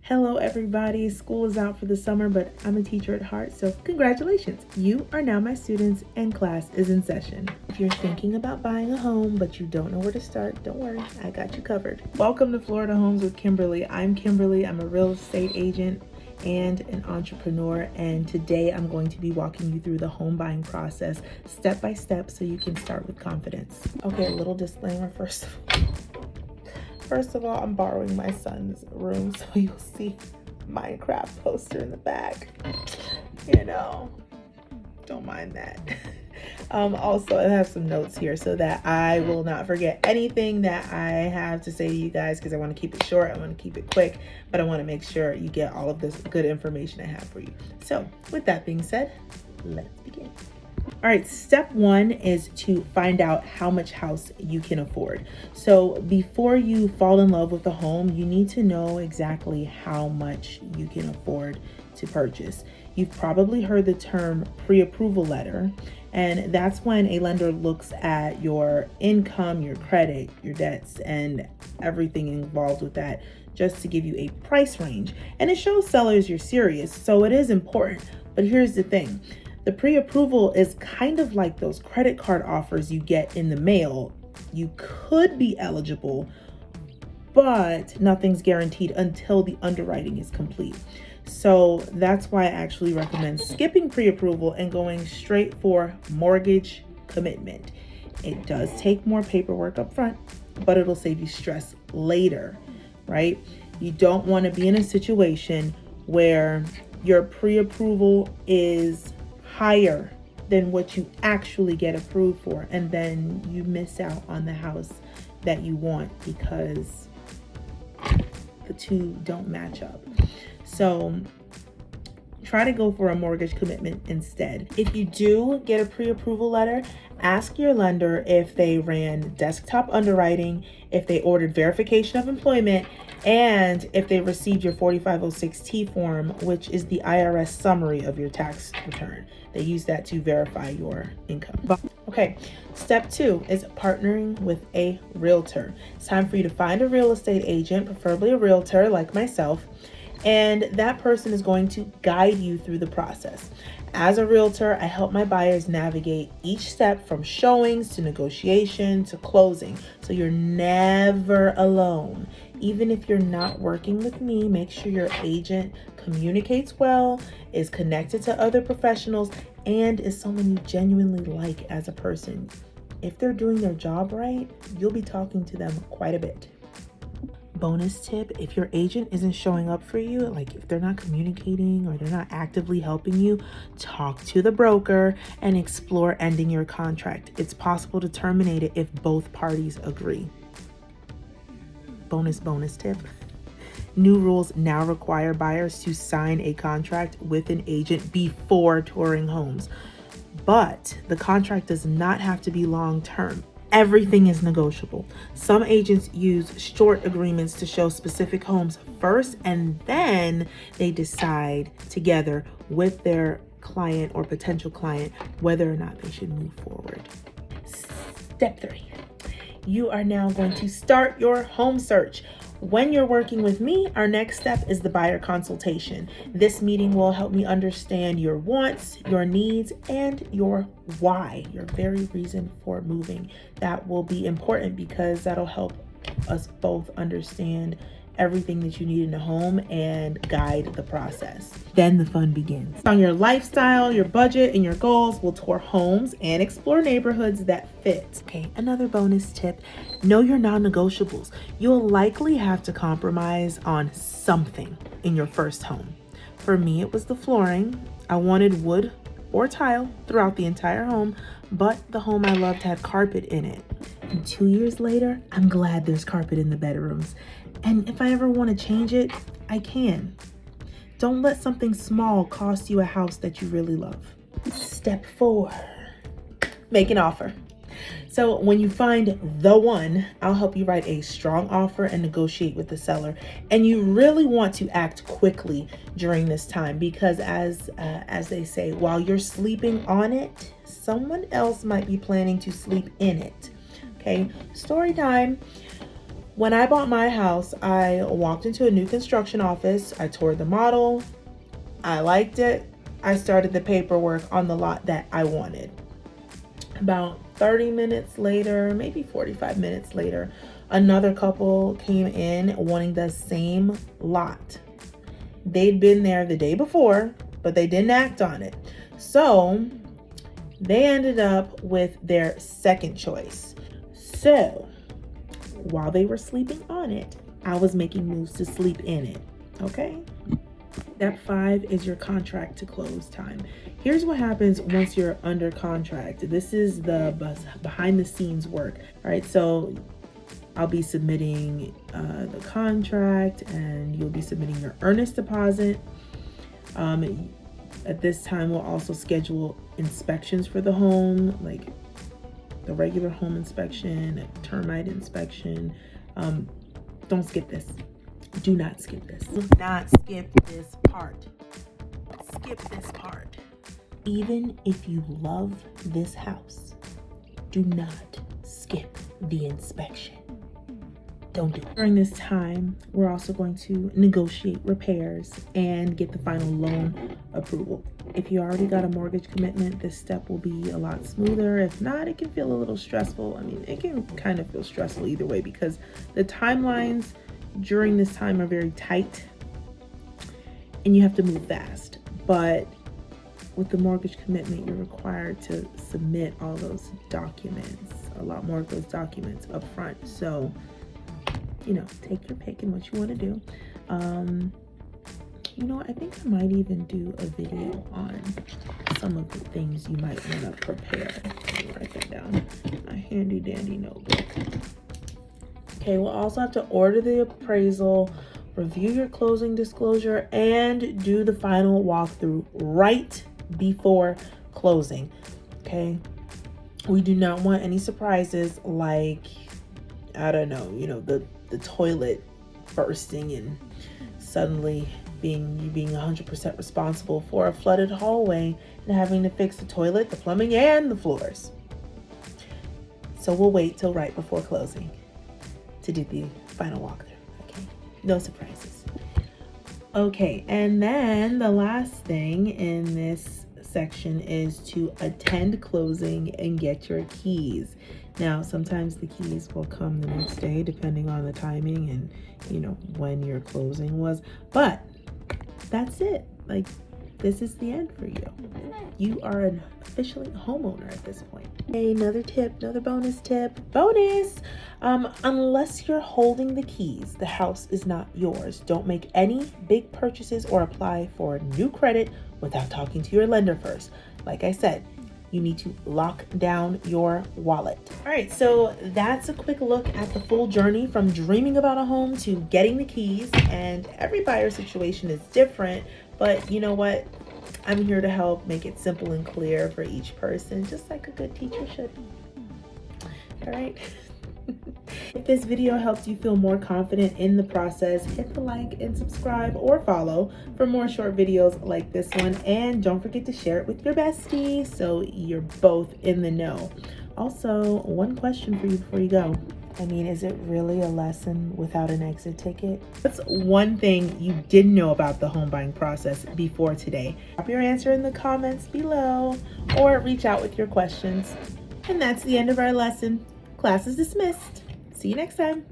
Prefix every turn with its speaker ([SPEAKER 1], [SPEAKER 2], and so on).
[SPEAKER 1] Hello everybody, school is out for the summer, but I'm a teacher at heart, so congratulations. You are now my students and class is in session. If you're thinking about buying a home, but you don't know where to start, don't worry, I got you covered. Welcome to Florida Homes with Kimberly. I'm Kimberly, I'm a real estate agent and an entrepreneur, and today I'm going to be walking you through the home buying process step by step so you can start with confidence. Okay, a little disclaimer first of all. First of all, I'm borrowing my son's room, so you'll see Minecraft poster in the back. Don't mind that. Also, I have some notes here so that I will not forget anything that I have to say to you guys, because I want to keep it short, I want to keep it quick, but I want to make sure you get all of this good information I have for you. So with that being said, let's begin. All right, step one is to find out how much house you can afford. So before you fall in love with a home, you need to know exactly how much you can afford to purchase. You've probably heard the term pre-approval letter, and that's when a lender looks at your income, your credit, your debts, and everything involved with that, just to give you a price range. And it shows sellers you're serious, so it is important. But here's the thing. The pre-approval is kind of like those credit card offers you get in the mail. You could be eligible, but nothing's guaranteed until the underwriting is complete. So that's why I actually recommend skipping pre-approval and going straight for mortgage commitment. It does take more paperwork up front, but it'll save you stress later, right? You don't want to be in a situation where your pre-approval is higher than what you actually get approved for, and then you miss out on the house that you want because the two don't match up. So try to go for a mortgage commitment instead. If you do get a pre-approval letter, ask your lender if they ran desktop underwriting, if they ordered verification of employment, and if they received your 4506T form, which is the IRS summary of your tax return. They use that to verify your income. Okay, step two is partnering with a realtor. It's time for you to find a real estate agent, preferably a realtor like myself, and that person is going to guide you through the process. As a realtor, I help my buyers navigate each step from showings to negotiation to closing. So you're never alone. Even if you're not working with me, make sure your agent communicates well, is connected to other professionals, and is someone you genuinely like as a person. If they're doing their job right, you'll be talking to them quite a bit. Bonus tip, if your agent isn't showing up for you, like if they're not communicating or they're not actively helping you, talk to the broker and explore ending your contract. It's possible to terminate it if both parties agree. Bonus tip. New rules now require buyers to sign a contract with an agent before touring homes. But the contract does not have to be long-term. Everything is negotiable. Some agents use short agreements to show specific homes first, and then they decide together with their client or potential client whether or not they should move forward. Step three. You are now going to start your home search. When you're working with me, our next step is the buyer consultation. This meeting will help me understand your wants, your needs, and your why, your very reason for moving. That will be important because that'll help us both understand everything that you need in a home and guide the process. Then the fun begins. On your lifestyle, your budget, and your goals, we'll tour homes and explore neighborhoods that fit. Okay, another bonus tip, know your non-negotiables. You'll likely have to compromise on something in your first home. For me, it was the flooring. I wanted wood or tile throughout the entire home, but the home I loved had carpet in it. And 2 years later, I'm glad there's carpet in the bedrooms. And if I ever want to change it, I can. Don't let something small cost you a house that you really love. Step 4, make an offer. So when you find the one, I'll help you write a strong offer and negotiate with the seller. And you really want to act quickly during this time because as they say, while you're sleeping on it, someone else might be planning to sleep in it. Okay, story time. When I bought my house, I walked into a new construction office. I toured the model. I liked it. I started the paperwork on the lot that I wanted. About 30 minutes later, maybe 45 minutes later, another couple came in wanting the same lot. They'd been there the day before, but they didn't act on it. So they ended up with their second choice. So while they were sleeping on it, I was making moves to sleep in it. Okay? Step 5 is your contract to close time. Here's what happens once you're under contract. This is the behind the scenes work. All right, so I'll be submitting the contract, and you'll be submitting your earnest deposit. At this time, we'll also schedule inspections for the home, like the regular home inspection, a termite inspection. Don't skip this. Do not skip this. Do not skip this part. Skip this part. Even if you love this house, do not skip the inspection. Don't do it. During this time, we're also going to negotiate repairs and get the final loan approval. If you already got a mortgage commitment, this step will be a lot smoother. If not, it can feel a little stressful. I mean, it can kind of feel stressful either way because the timelines during this time are very tight and you have to move fast. But with the mortgage commitment, you're required to submit all those documents, a lot more of those documents up front. So, you know, take your pick in what you want to do. You know, I think I might even do a video on some of the things you might want to prepare. Let me write that down. A handy dandy notebook. Okay, we'll also have to order the appraisal, review your closing disclosure, and do the final walkthrough right before closing. Okay, we do not want any surprises like, I don't know, you know, the toilet bursting and suddenly being 100% responsible for a flooded hallway and having to fix the toilet, the plumbing, and the floors. So we'll wait till right before closing to do the final walkthrough. Okay, no surprises. Okay, and then the last thing in this section is to attend closing and get your keys. Now, sometimes the keys will come the next day depending on the timing and, you know, when your closing was, but that's it. Like, this is the end for you. You are an officially homeowner at this point. Okay, another tip, another bonus tip. Bonus! Unless you're holding the keys, the house is not yours. Don't make any big purchases or apply for new credit without talking to your lender first. Like I said, you need to lock down your wallet. All right, so that's a quick look at the full journey from dreaming about a home to getting the keys. And every buyer situation is different, but you know what? I'm here to help make it simple and clear for each person, just like a good teacher should. All right. If this video helps you feel more confident in the process, hit the like and subscribe or follow for more short videos like this one. And don't forget to share it with your bestie so you're both in the know. Also, one question for you before you go. I mean, is it really a lesson without an exit ticket? What's one thing you didn't know about the home buying process before today? Drop your answer in the comments below or reach out with your questions. And that's the end of our lesson. Class is dismissed. See you next time.